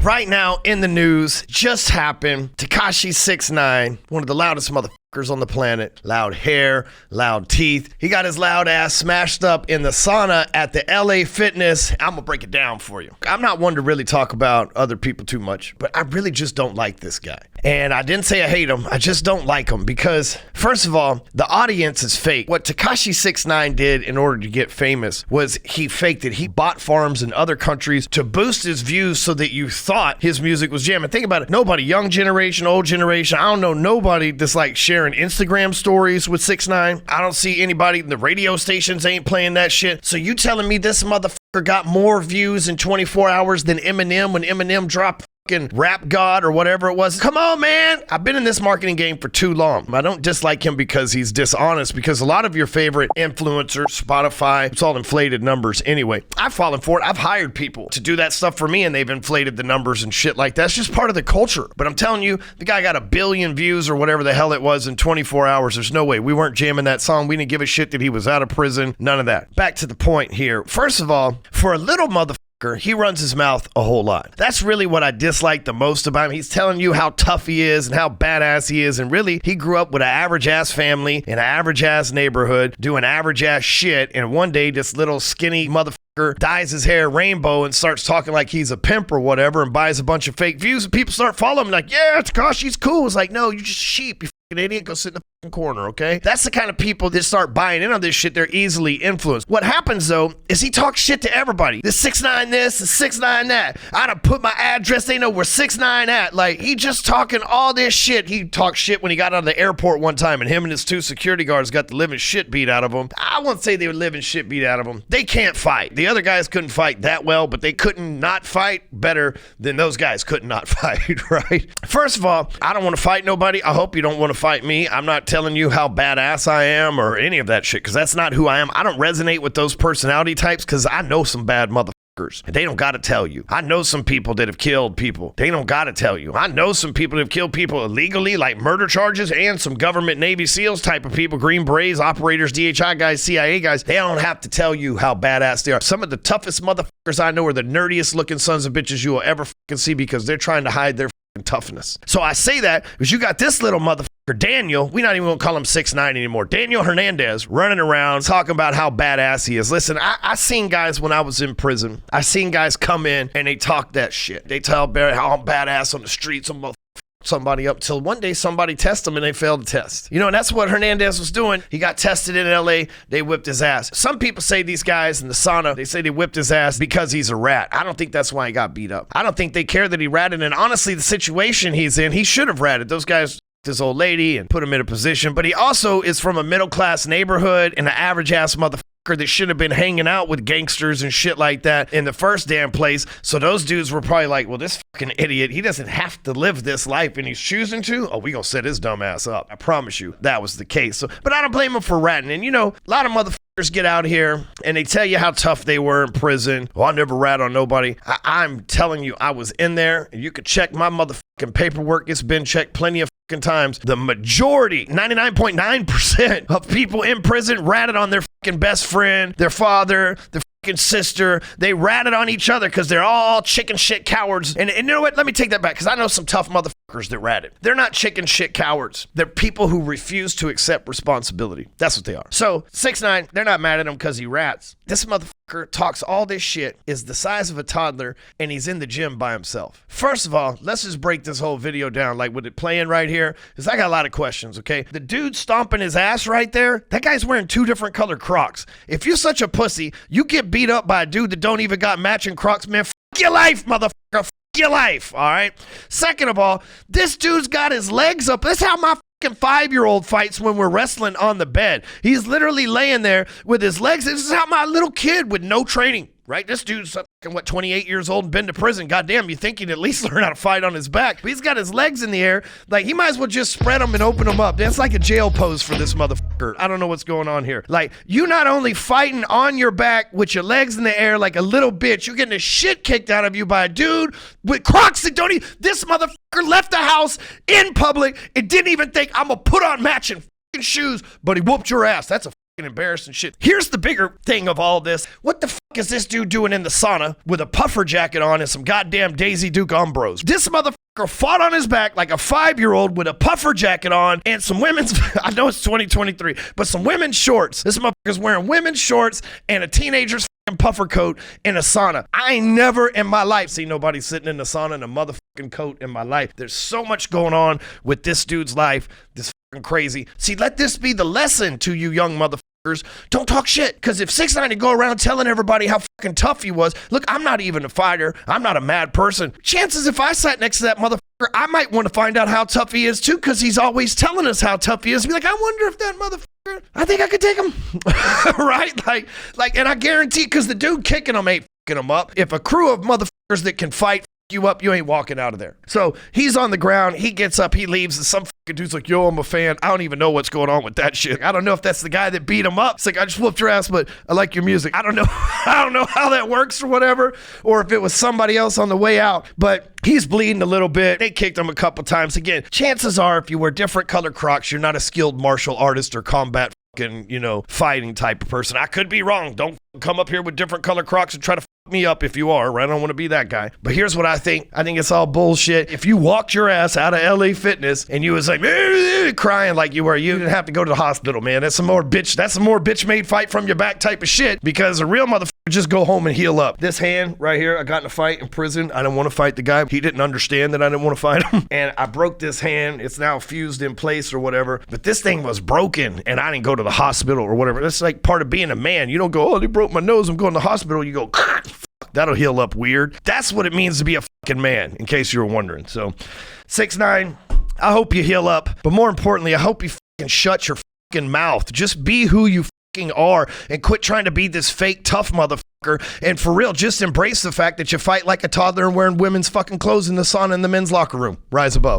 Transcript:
right now in the news, just happened. Tekashi 6ix9ine, one of the loudest motherfuckers on the planet. Loud hair, loud teeth. He got his loud ass smashed up in the sauna at the LA Fitness. I'm gonna break it down for you. I'm not one to really talk about other people too much, but I really just don't like this guy. And I didn't say I hate him. I just don't like him because, first of all, the audience is fake. What Tekashi 6ix9ine did in order to get famous was he faked it. He bought farms in other countries to boost his views so that you thought his music was jamming. Think about it. Nobody, young generation, old generation, I don't know nobody that's like sharing Instagram stories with 6ix9ine. I don't see anybody, the radio stations ain't playing that shit. So you telling me this motherfucker got more views in 24 hours than Eminem when Eminem dropped Rap God or whatever it was? Come on, man. I've been in this marketing game for too long. I don't dislike him because he's dishonest, because a lot of your favorite influencers, Spotify, it's all inflated numbers anyway. I've fallen for it. I've hired people to do that stuff for me and they've inflated the numbers and shit like that. It's just part of the culture. But I'm telling you, the guy got 1 billion views or whatever the hell it was in 24 hours. There's no way. We weren't jamming that song. We didn't give a shit that he was out of prison. None of that. Back to the point here. First of all, for a little motherfucker, he runs his mouth a whole lot. That's really what I dislike the most about him. He's telling you how tough he is and how badass he is. And really, he grew up with an average ass family in an average ass neighborhood doing average ass shit. And one day, this little skinny motherfucker dyes his hair rainbow and starts talking like he's a pimp or whatever and buys a bunch of fake views. And people start following him like, yeah, Tekashi's cool. It's like, no, you just sheep. You fucking idiot. Go sit in the corner, okay? That's the kind of people that start buying in on this shit. They're easily influenced. What happens though is he talks shit to everybody. The 6ix9ine this, the 6ix9ine that. I done put my address, they know where 6ix9ine at. Like, he just talking all this shit. He talked shit when he got out of the airport one time and him and his 2 security guards got the living shit beat out of him. I won't say they were living shit beat out of him. They can't fight. The other guys couldn't fight that well, but they couldn't not fight better than those guys could not fight, right? First of all, I don't want to fight nobody. I hope you don't want to fight me. I'm not telling you how badass I am or any of that shit, because that's not who I am. I don't resonate with those personality types because I know some bad motherfuckers. And they don't got to tell you. I know some people that have killed people. They don't got to tell you. I know some people that have killed people illegally, like murder charges, and some government Navy SEALs type of people, Green Berets, operators, DHI guys, CIA guys. They don't have to tell you how badass they are. Some of the toughest motherfuckers I know are the nerdiest looking sons of bitches you will ever fucking see because they're trying to hide their toughness. So I say that because you got this little motherfucker, Daniel, we not even gonna call him 6ix9ine anymore. Daniel Hernandez running around talking about how badass he is. Listen, I seen guys when I was in prison. I seen guys come in and they talk that shit. They tell Barry how I'm badass on the streets. I'm somebody up till one day somebody test them and they failed the test. You know, and that's what Hernandez was doing. He got tested in LA. They whipped his ass. Some people say these guys in the sauna, they say they whipped his ass because he's a rat. I don't think that's why he got beat up. I don't think they care that he ratted. And honestly, the situation he's in, he should have ratted. Those guys, this old lady, and put him in a position. But he also is from a middle-class neighborhood and an average-ass motherfucker that should have been hanging out with gangsters and shit like that in the first damn place. So those dudes were probably like, well, this fucking idiot, he doesn't have to live this life and he's choosing to. Oh, we gonna set his dumb ass up. I promise you that was the case. So, but I don't blame him for ratting. And you know, a lot of motherfuckers get out here and they tell you how tough they were in prison. Well, I never rat on nobody. I'm telling you, I was in there and you could check my motherfucking paperwork. It's been checked plenty of times. The majority, 99.9% of people in prison ratted on their fucking best friend, their father, their fucking sister. They ratted on each other because they're all chicken shit cowards. And you know what? Let me take that back because I know some tough motherfuckers that ratted. They're not chicken shit cowards. They're people who refuse to accept responsibility. That's what they are. So 6ix9ine, they're not mad at him because he rats. This motherfucker talks all this shit, is the size of a toddler, and he's in the gym by himself. First of all, let's just break this whole video down, like with it playing right here, because I got a lot of questions, okay? The dude stomping his ass right there, that guy's wearing 2 different color Crocs. If you're such a pussy, you get beat up by a dude that don't even got matching Crocs, man, fuck your life, motherfucker, fuck your life, all right? Second of all, this dude's got his legs up. That's how my fucking 5-year-old fights when we're wrestling on the bed. He's literally laying there with his legs. This is how my little kid with no training, right? This dude's fucking, 28 years old and been to prison. Goddamn, you think he'd at least learn how to fight on his back. But he's got his legs in the air. Like, he might as well just spread them and open them up. That's like a jail pose for this motherfucker. I don't know what's going on here. Like, you not only fighting on your back with your legs in the air like a little bitch, you're getting the shit kicked out of you by a dude with Crocs that don't even... This motherfucker left the house in public and didn't even think, I'm gonna put on matching fucking shoes, but he whooped your ass. That's a embarrassing shit. Here's the bigger thing of all this. What the fuck is this dude doing in the sauna with a puffer jacket on and some goddamn Daisy Duke Umbros? This motherfucker fought on his back like a 5-year-old with a puffer jacket on and some women's, I know it's 2023, but some women's shorts. This motherfucker's wearing women's shorts and a teenager's puffer coat in a sauna. I ain't never in my life seen nobody sitting in the sauna in a motherfucking coat in my life. There's so much going on with this dude's life. This fucking crazy. See, let this be the lesson to you young motherfuckers. Don't talk shit. Because if 6ix9ine would go around telling everybody how fucking tough he was, look, I'm not even a fighter. I'm not a mad person. Chances if I sat next to that motherfucker, I might want to find out how tough he is too, because he's always telling us how tough he is. Be like, I wonder if that motherfucker, I think I could take him. Right? Like, and I guarantee, because the dude kicking him ain't fucking him up. If a crew of motherfuckers that can fight you up, you ain't walking out of there. So he's on the ground, he gets up, he leaves, and some fucking dude's like, yo, I'm a fan. I don't even know what's going on with that shit. I don't know if that's the guy that beat him up. It's like, I just whooped your ass, but I like your music. I don't know. I don't know how that works or whatever, or if it was somebody else on the way out, but he's bleeding a little bit. They kicked him a couple times. Again, chances are if you wear different color Crocs, you're not a skilled martial artist or combat fighting type of person. I could be wrong. Don't come up here with different color Crocs and try to me up if you are, right? I don't want to be that guy. But here's what I think. I think it's all bullshit. If you walked your ass out of LA Fitness and you was like crying like you were, you didn't have to go to the hospital, man. That's some more bitch made fight from your back type of shit, because a real motherfucker just go home and heal up. This hand right here, I got in a fight in prison. I didn't want to fight the guy. He didn't understand that I didn't want to fight him. And I broke this hand. It's now fused in place or whatever. But this thing was broken and I didn't go to the hospital or whatever. That's like part of being a man. You don't go, oh, they broke my nose, I'm going to the hospital. You go, that'll heal up weird. That's what it means to be a fucking man, in case you were wondering. So, 6ix9ine, I hope you heal up. But more importantly, I hope you fucking shut your fucking mouth. Just be who you fucking are and quit trying to be this fake tough motherfucker. And for real, just embrace the fact that you fight like a toddler and wearing women's fucking clothes in the sauna in the men's locker room. Rise above.